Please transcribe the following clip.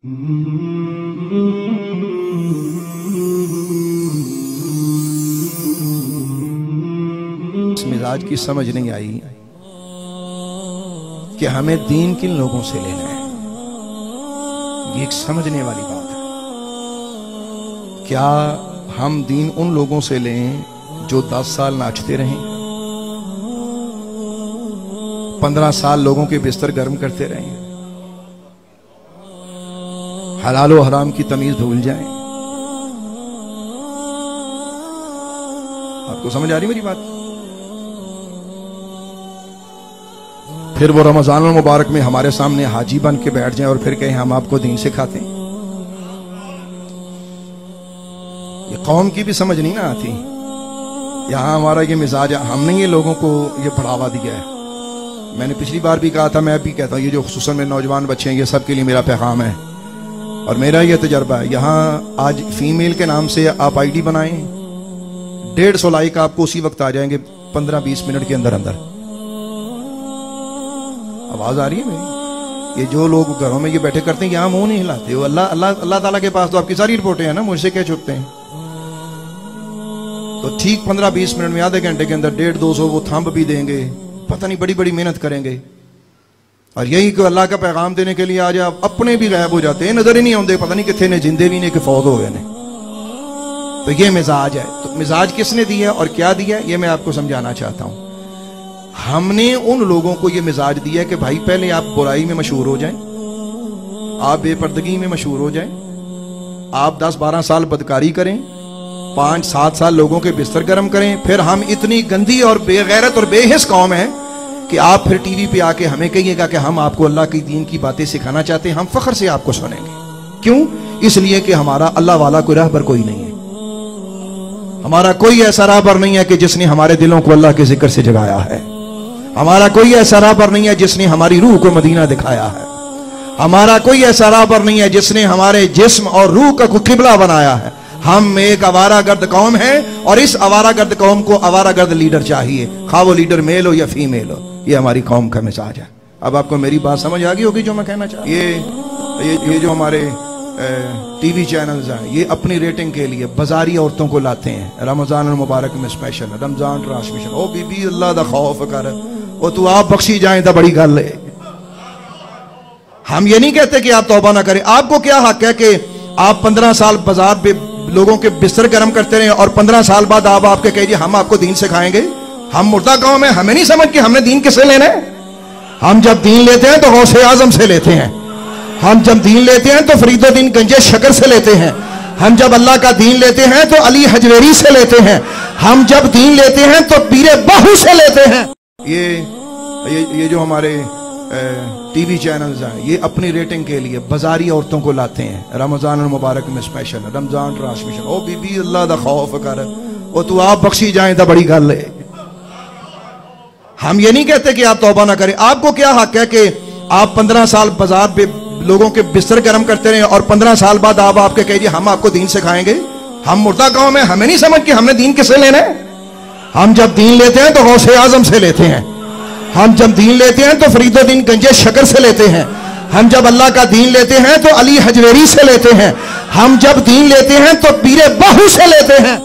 इस मिजाज की समझ नहीं आई कि हमें दीन किन लोगों से लेना है। ये एक समझने वाली बात है। क्या हम दीन उन लोगों से लें जो 10 साल नाचते रहें, 15 साल लोगों के बिस्तर गर्म करते रहें, हलाल और हराम की तमीज भूल जाएं? आपको समझ आ रही मेरी बात? फिर वो रमजान मुबारक में हमारे सामने हाजी बन के बैठ जाएं और फिर कहें हम आपको दीन सिखाते हैं। ये कौम की भी समझ नहीं ना आती। यहां हमारा ये मिजाज है, हमने ये लोगों को ये बढ़ावा दिया है। मैंने पिछली बार भी कहा था, मैं भी कहता हूं, ये जो खुसूसन में नौजवान बच्चे हैं, ये सबके लिए मेरा पैगाम है और मेरा ये तजर्बा है। यहाँ आज फीमेल के नाम से आप आईडी बनाएं, 150 लाइक आपको उसी वक्त आ जाएंगे 15-20 मिनट के अंदर अंदर। आवाज आ रही है मेरी? ये जो लोग घरों में ये बैठे करते हैं, यहाँ मुंह नहीं हिलाते हो। अल्लाह अल्लाह अल्लाह ताला के पास तो आपकी सारी रिपोर्टें हैं ना, मुझसे क्या छुपते हैं? तो ठीक 15-20 मिनट में, आधे घंटे के अंदर 150-200 वो थंब भी देंगे, पता नहीं बड़ी बड़ी मेहनत करेंगे। और यही को अल्लाह का पैगाम देने के लिए आज आप अपने भी गायब हो जाते हैं, नजर ही नहीं आते, पता नहीं कितने ने जिंदे भी नहीं कि फौत हो गए ने। तो ये मिजाज है। तो मिजाज किसने दिया और क्या दिया, ये मैं आपको समझाना चाहता हूं। हमने उन लोगों को ये मिजाज दिया कि भाई पहले आप बुराई में मशहूर हो जाएं, आप बेपर्दगी में मशहूर हो जाएं, आप 10-12 साल बदकारी करें, 5-7 साल लोगों के बिस्तर गर्म करें, फिर हम इतनी गंदी और बेगैरत और बेहिस कौम है कि आप फिर टीवी पे आके हमें कहिएगा कि हम आपको अल्लाह की दीन की बातें सिखाना चाहते हैं। हम फख्र से आपको सुनेंगे। क्यों? इसलिए कि हमारा अल्लाह वाला कोई राहबर कोई नहीं है। हमारा कोई ऐसा राहबर नहीं है कि जिसने हमारे दिलों को अल्लाह के जिक्र से जगाया है। हमारा कोई ऐसा राहबर नहीं है जिसने हमारी रूह को मदीना दिखाया है। हमारा कोई ऐसा राहबर नहीं है जिसने हमारे जिस्म और रूह का किबला बनाया है। हम एक आवारागर्द कौम है और इस आवारागर्द कौम को आवारागर्द लीडर चाहिए, खा वो लीडर मेल हो या फीमेल हो। ये हमारी कौम का मिजाज है। अब आपको मेरी बात समझ आ गई होगी जो मैं कहना चाहता हूं। ये जो हमारे टीवी चैनल्स हैं, ये अपनी रेटिंग के लिए बाजारी औरतों को लाते हैं रमजान मुबारक में स्पेशल रमजान ट्रांसमिशन। ओ बीबी अल्लाह दा खौफ कर, ओ तू आप बख्शी जाए तो बड़ी गल है। हम ये नहीं कहते कि आप तौबा ना करें। आपको क्या हक है कि आप 15 साल बाजार पे लोगों के बिस्तर गर्म करते रहे और 15 साल बाद आप आपके कहिए हम आपको दीन सिखाएंगे? हम मुर्दा कौम है, हमें नहीं समझ कि हमने दीन किससे लेना है। हम जब दीन लेते हैं तो गौसे आजम से लेते हैं। हम जब दीन लेते हैं तो फरीदुद्दीन गंजे शकर से लेते हैं। हम जब अल्लाह का दीन लेते हैं तो अली हजवेरी से लेते हैं। हम जब दीन लेते हैं तो पीरे बाहू से लेते हैं। ये जो हमारे टीवी चैनल्स हैं, ये अपनी रेटिंग के लिए बाजारी औरतों को लाते हैं रमजान मुबारक में स्पेशल रमजान ट्रांसमिशन। ओ बीबी अल्लाह दा खौफ कर, ओ तू आप बख्शी जाए तो बड़ी गल है। हम ये नहीं कहते कि आप तौबा ना करें। आपको क्या हक है कि आप 15 साल बाजार पे लोगों के बिस्तर गर्म करते रहे और 15 साल बाद आप आपके कहिए हम आपको दीन सिखाएंगे? हम मुर्दा कौम है, हमें नहीं समझ कि हमने दीन किससे लेना है। हम जब दीन लेते हैं तो गौसे आजम से लेते हैं। हम जब दीन लेते हैं तो फरीदुद्दीन गंजे शकर से लेते हैं। हम जब अल्लाह का दीन लेते हैं तो अली हजवेरी से लेते हैं। हम जब दीन लेते हैं तो पीरे बाहू से लेते हैं।